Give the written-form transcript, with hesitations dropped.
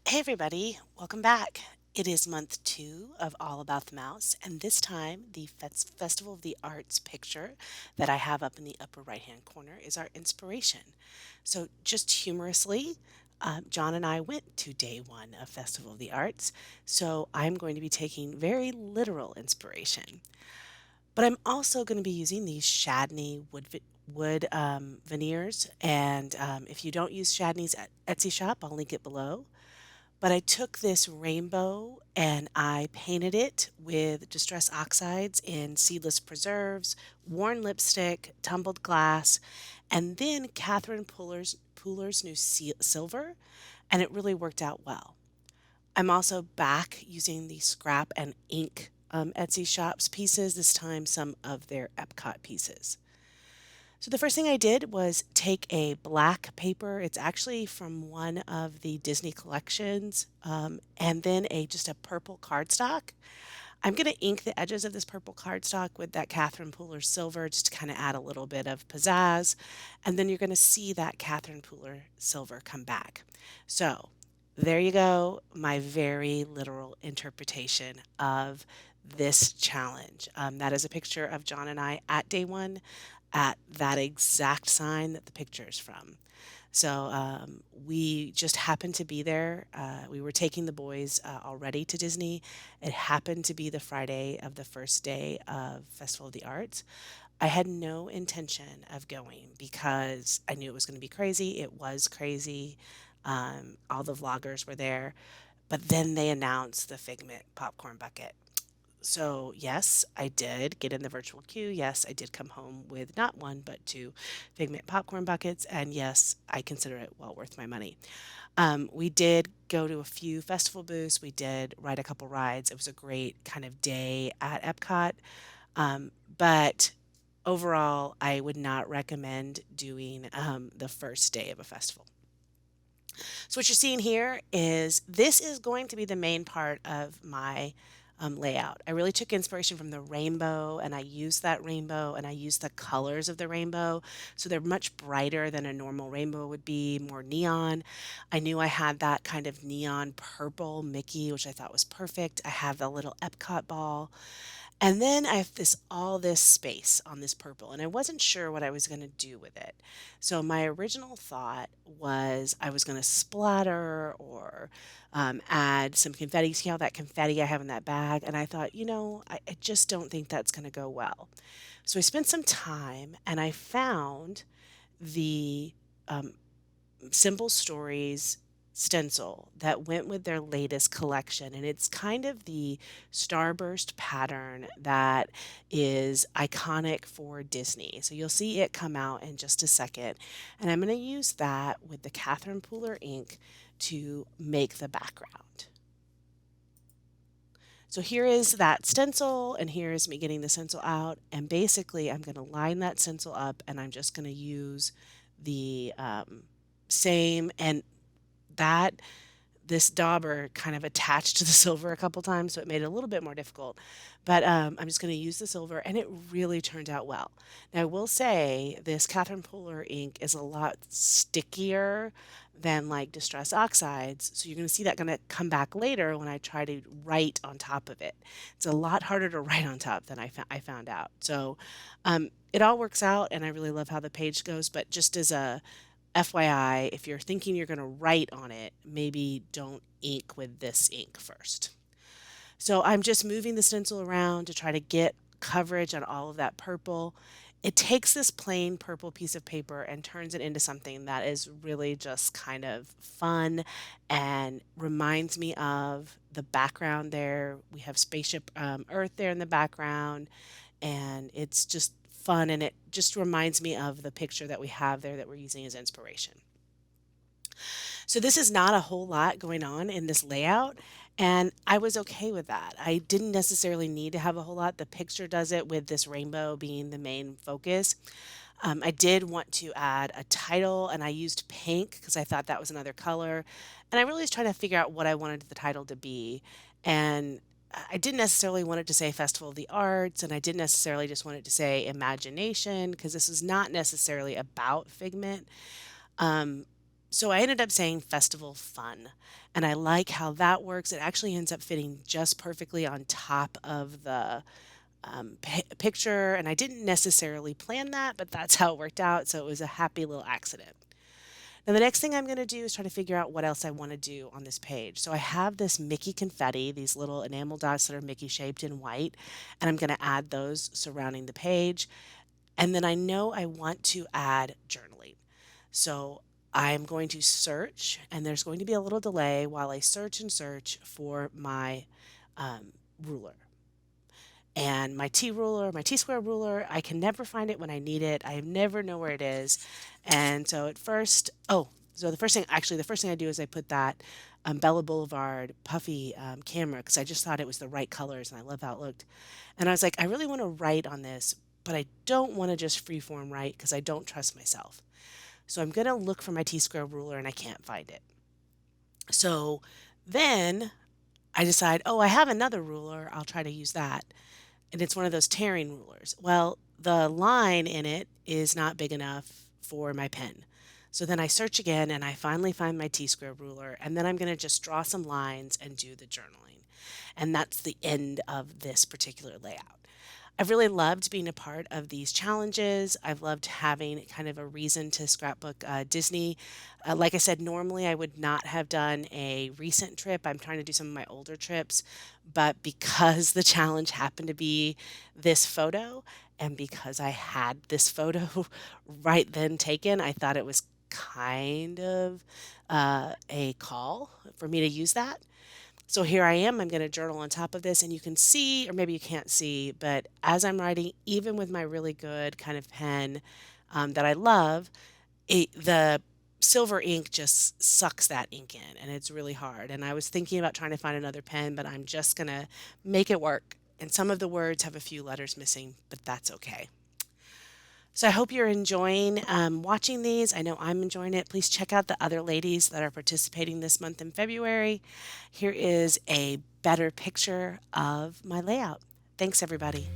Hey everybody, welcome back. It is month two of All About the Mouse, and this time the Festival of the Arts picture that I have up in the upper right hand corner is our inspiration. So, just humorously, John and I went to day one of Festival of the Arts, so I'm going to be taking very literal inspiration. But I'm also going to be using these Chadney wood veneers, and if you don't use Chadney's Etsy shop, I'll link it below. But I took this rainbow and I painted it with distress oxides in seedless preserves, worn lipstick, tumbled glass, and then Catherine Pooler's new silver, and it really worked out well. I'm also back using the scrap and ink Etsy shops pieces, this time some of their Epcot pieces. So the first thing I did was take a black paper. It's actually from one of the Disney collections, and then a just a purple cardstock. I'm going to ink the edges of this purple cardstock with that Catherine Pooler silver just to kind of add a little bit of pizzazz. And then you're going to see that Catherine Pooler silver come back. So there you go, my very literal interpretation of this challenge. That is a picture of John and I at day one at that exact sign that the picture is from. So we just happened to be there. We were taking the boys already to Disney. It happened to be the Friday of the first day of Festival of the Arts. I had no intention of going because I knew it was going to be crazy. It was crazy. All the vloggers were there. But then they announced the Figment popcorn bucket. So, yes, I did get in the virtual queue. Yes, I did come home with not one, but two Figment popcorn buckets. And yes, I consider it well worth my money. We did go to a few festival booths. We did ride a couple rides. It was a great kind of day at Epcot. But overall, I would not recommend doing the first day of a festival. So what you're seeing here is this is going to be the main part of my layout. I really took inspiration from the rainbow and I used that rainbow and I used the colors of the rainbow. So they're much brighter than a normal rainbow would be, more neon. I knew I had that kind of neon purple Mickey, which I thought was perfect. I have the little Epcot ball. And then I have all this space on this purple, and I wasn't sure what I was going to do with it. So my original thought was I was going to splatter or add some confetti. See how that confetti I have in that bag? And I thought, I just don't think that's going to go well. So I spent some time and I found the um, Simple Stories stencil that went with their latest collection. And it's kind of the starburst pattern that is iconic for Disney. So you'll see it come out in just a second. And I'm going to use that with the Catherine Pooler ink to make the background. So here is that stencil, and here is me getting the stencil out. And basically, I'm going to line that stencil up, and I'm just going to use the same and that this dauber kind of attached to the silver a couple times, so it made it a little bit more difficult. But I'm just going to use the silver, and it really turned out well. Now, I will say this Catherine Pooler ink is a lot stickier than like Distress Oxides, so you're going to see that going to come back later when I try to write on top of it. It's a lot harder to write on top than I found out. So it all works out, and I really love how the page goes, but just as a FYI, if you're thinking you're going to write on it, maybe don't ink with this ink first. So I'm just moving the stencil around to try to get coverage on all of that purple. It takes this plain purple piece of paper and turns it into something that is really just kind of fun and reminds me of the background there. We have Spaceship Earth there in the background, and it's just fun and it just reminds me of the picture that we have there that we're using as inspiration. So this is not a whole lot going on in this layout, and I was okay with that. I didn't necessarily need to have a whole lot. The picture does it with this rainbow being the main focus. I did want to add a title, and I used pink because I thought that was another color. And I really was trying to figure out what I wanted the title to be. And I didn't necessarily want it to say Festival of the Arts, and I didn't necessarily just want it to say Imagination because this is not necessarily about Figment. So I ended up saying festival fun. And I like how that works. It actually ends up fitting just perfectly on top of the picture. And I didn't necessarily plan that, but that's how it worked out. So it was a happy little accident. Now, the next thing I'm going to do is try to figure out what else I want to do on this page. So I have this Mickey confetti, these little enamel dots that are Mickey shaped in white, and I'm going to add those surrounding the page. And then I know I want to add journaling. So I'm going to search, and there's going to be a little delay while I search and search for my ruler. And my T ruler, my T square ruler, I can never find it when I need it. I never know where it is. And so at first, so the first thing I do is I put that Bella Boulevard puffy camera because I just thought it was the right colors and I love how it looked. And I was like, I really want to write on this, but I don't want to just freeform write because I don't trust myself. So I'm going to look for my T square ruler and I can't find it. So then I decide, oh, I have another ruler. I'll try to use that. And it's one of those tearing rulers. Well, the line in it is not big enough for my pen. So then I search again and I finally find my T square ruler. And then I'm going to just draw some lines and do the journaling. And that's the end of this particular layout. I've really loved being a part of these challenges. I've loved having kind of a reason to scrapbook Disney. Like I said, normally I would not have done a recent trip. I'm trying to do some of my older trips, but because the challenge happened to be this photo, and because I had this photo right then taken, I thought it was kind of a call for me to use that. So here I am, I'm going to journal on top of this, and you can see, or maybe you can't see, but as I'm writing, even with my really good kind of pen that I love, the silver ink just sucks that ink in, and it's really hard. And I was thinking about trying to find another pen, but I'm just going to make it work. And some of the words have a few letters missing, but that's okay. So I hope you're enjoying watching these. I know I'm enjoying it. Please check out the other ladies that are participating this month in February. Here is a better picture of my layout. Thanks, everybody.